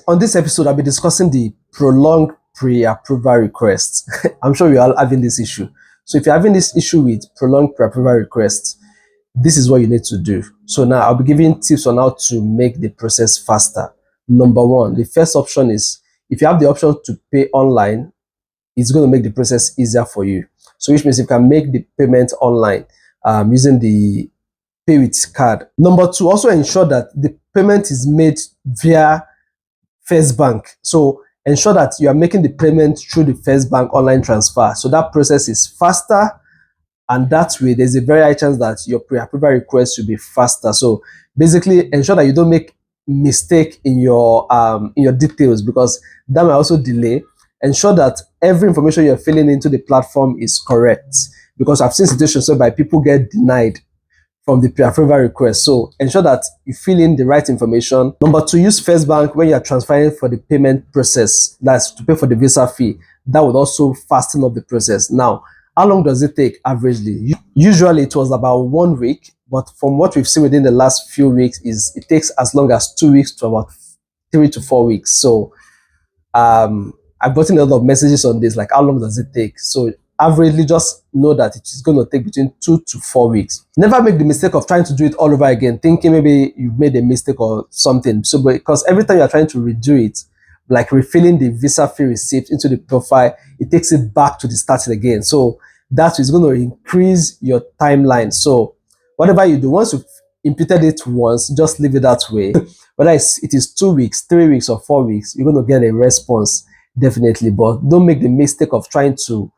On this episode, I'll be discussing the prolonged pre-approval requests. I'm sure you're all having this issue. So if you're having this issue with prolonged pre-approval requests, this is what you need to do. So now I'll be giving tips on how to make the process faster. Number one, the first option is if you have the option to pay online, it's going to make the process easier for you. So which means you can make the payment online using the pay with card. Number two, also ensure that the payment is made via First Bank. So ensure that you are making the payment through the First Bank online transfer. So that process is faster, and that way there's a very high chance that your pre-approval request will be faster. So basically ensure that you don't make mistake in your details, because that might also delay. Ensure that every information you're filling into the platform is correct, because I've seen situations whereby people get denied from the pre-approval request. So ensure that you fill in the right information. Number two, use First Bank when you're transferring for the payment process. That's to pay for the visa fee. That would also fasten up the process. Now, how long does it take averagely? Usually it was about 1 week, but from what we've seen within the last few weeks is it takes as long as 2 weeks to about 3 to 4 weeks. So I've gotten a lot of messages on this, like how long does it take? So averagely, just know that it is going to take between 2 to 4 weeks. Never make the mistake of trying to do it all over again, thinking maybe you've made a mistake or something. So because every time you're trying to redo it, like refilling the visa fee receipt into the profile, it takes it back to the starting again. So that is going to increase your timeline. So whatever you do, once you've imputed it once, just leave it that way. Whether it is 2 weeks, 3 weeks, or 4 weeks, you're going to get a response, definitely. But don't make the mistake of trying to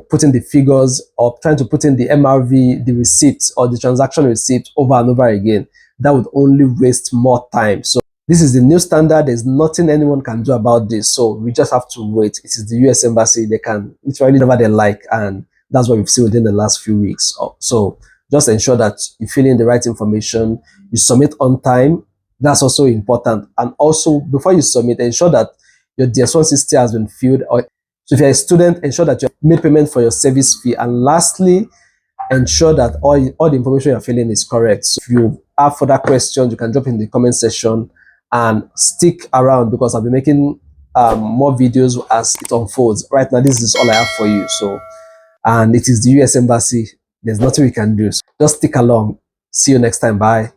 put in the figures or trying to put in the MRV, the receipt, or the transaction receipt over and over again. That would only waste more time. So this is the new standard. There's nothing anyone can do about this. So we just have to wait. It is the US Embassy. They can literally whatever they like. And that's what we've seen within the last few weeks. So just ensure that you fill in the right information. You submit on time. That's also important. And also, before you submit, ensure that your DS-160 has been filled. So if you're a student, ensure that you made payment for your service fee. And lastly, ensure that all the information you're filling is correct. So if you have further questions, you can drop in the comment section and stick around, because I'll be making more videos as it unfolds. Right now, this is all I have for you. So, and it is the US Embassy. There's nothing we can do. So just stick along. See you next time. Bye.